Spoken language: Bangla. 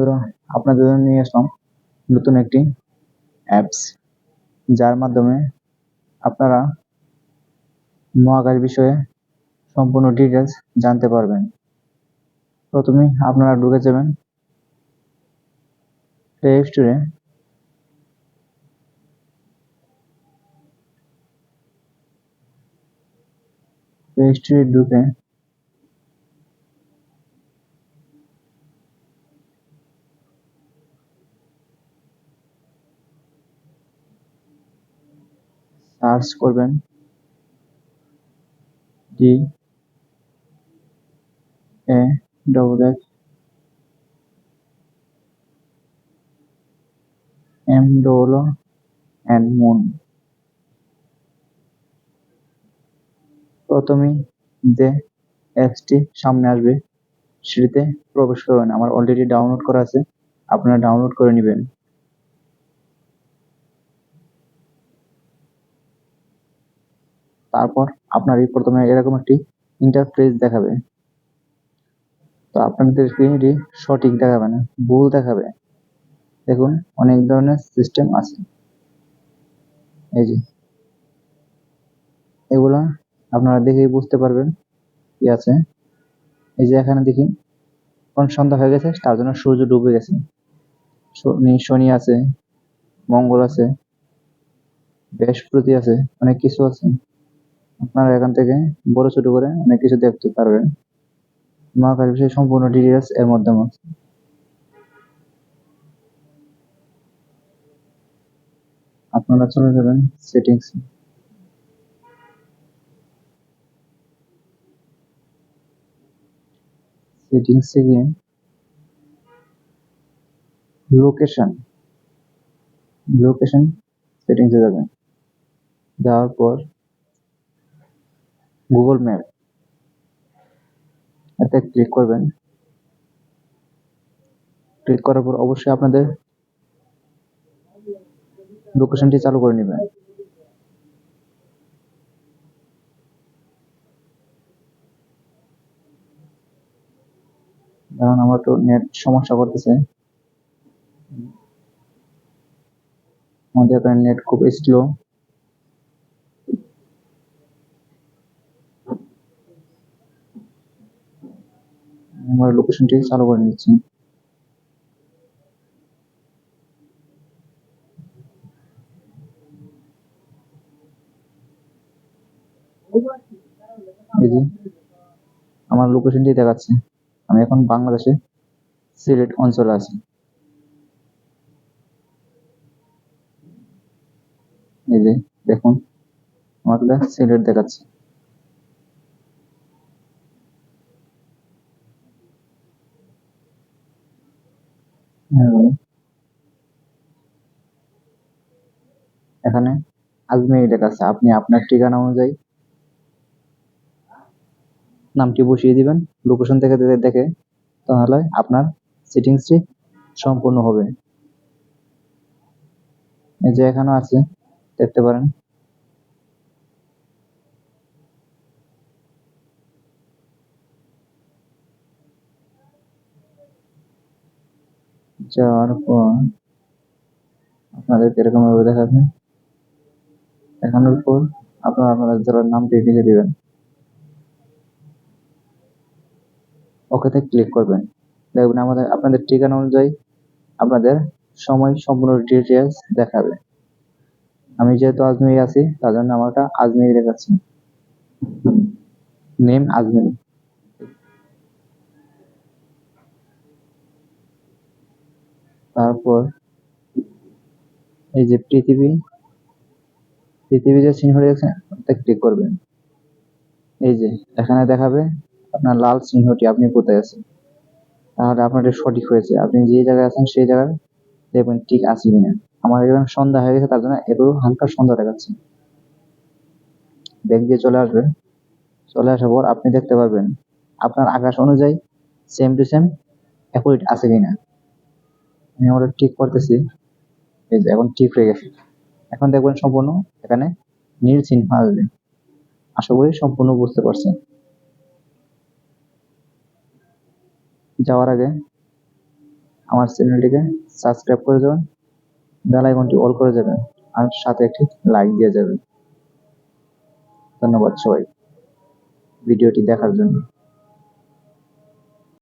ধরো আপনাদের জন্য নিয়ে আসলাম নতুন একটি অ্যাপস, যার মাধ্যমে আপনারা মহাকাশ বিষয়ে সম্পূর্ণ ডিটেলস জানতে পারবেন। প্রথমে আপনারা ঢুকে যাবেন প্লে স্টোরে। প্লে স্টোরে ঢুকে সার্চ করবেন DAFF Moon। প্রথমেই যে অ্যাপসটি সামনে আসবে সেটিতে প্রবেশ করবেন। আমার অলরেডি ডাউনলোড করা আছে, আপনারা ডাউনলোড করে নেবেন। তারপর আপনারই প্রথমে এরকম একটি ইন্টারফেস দেখাবে। তো আপনাদের স্ক্রিনটি সঠিক দেখাবে না, ভুল দেখাবে। দেখুন অনেক ধরনের সিস্টেম আছে, এই যে এগুলা আপনারা দেখেই বুঝতে পারবেন কি আছে। এই যে এখানে দেখি কোন সন্ধ্যা হয়ে গেছে, তার জন্য সূর্য ডুবে গেছে। শনি আছে, মঙ্গল আছে, বৃহস্পতি আছে, অনেক কিছু আছে। আপনারা এখান থেকে বড় ছোট করে অনেক কিছু দেখতে পারবেন। মহাকাশ বিষয়ে সম্পূর্ণ ডিটেলস এর মধ্যে আছে। আপনারা চলে যাবেন সেটিংস। সেটিংসে গিয়ে লোকেশন সেটিংসে যাবেন। যাওয়ার পর গুগল ম্যাপ এতে ক্লিক করবেন। ক্লিক করার পর অবশ্যই আপনাদের লোকেশনটি চালু করে নেবেন। কারণ আমার তো নেট সমস্যা করতেছে, আমাদের এখানে নেট খুব স্লো। আমার লোকেশনটি চালু করে নিচ্ছি। এই যে আমার লোকেশনটি দেখাচ্ছে, আমি এখন বাংলাদেশে সিলেট অঞ্চলে আছি। এই যে দেখুন আমার সিলেট দেখাচ্ছে। এখানে আজমিরি দেখাচ্ছে। আপনি আপনার ঠিকানা অনুযায়ী নামটি বসিয়ে দিবেন লোকেশন থেকে দেখে, তাহলে আপনার সেটিংসটি সম্পূর্ণ হবে। এই যে এখানে আছে, দেখতে পারেন। যাওয়ার পর আপনাদের এরকম ভাবে দেখাবে। দেখানোর পর আপনারা আপনাদের জেলার নামটি লিখে দিবেন। ওকেতে ক্লিক করবেন। দেখবেন আপনাদের ঠিকানা অনুযায়ী আপনাদের সময় সম্পূর্ণ ডিটেলস দেখাবে। আমি যেহেতু আজমিরি আছি তার জন্য আমারটা আজমিরি দেখাচ্ছে, নেম আজমিরি। তারপর এই যে পৃথিবী যে চিহ্ন রয়েছে ওতে ক্লিক করবেন। এই যে এখানে দেখাবে আপনার লাল চিহ্নটি, আপনি কোথায় আছেন। তাহলে আপনার সঠিক হয়েছে। আপনি যে জায়গায় আছেন সেই জায়গায় দেখবেন ঠিক আছে কিনা। আমার এখানে সন্ধ্যা হয়ে গেছে, তার জন্য একটু হালকা সন্ধ্যা দেখাচ্ছে। ব্যাক দিয়ে চলে আসবেন। চলে আসার পর আপনি দেখতে পারবেন আপনার আকাশ অনুযায়ী সেম টু সেম অ্যাকুরেট আছে কিনা। আমি আমরা ঠিক করতেছি, এই যে এখন ঠিক হয়ে গেছে। এখন দেখবেন সম্পূর্ণ এখানে নীল চিহ্ন আসবে। আশা করি সম্পূর্ণ বুঝতে পারছেন। যাওয়ার আগে আমার চ্যানেলটিকে সাবস্ক্রাইব করে দেবেন, বেল আইকনটি অল করে যাবেন, আর সাথে একটি লাইক দিয়ে যাবেন। ধন্যবাদ সবাই ভিডিওটি দেখার জন্য।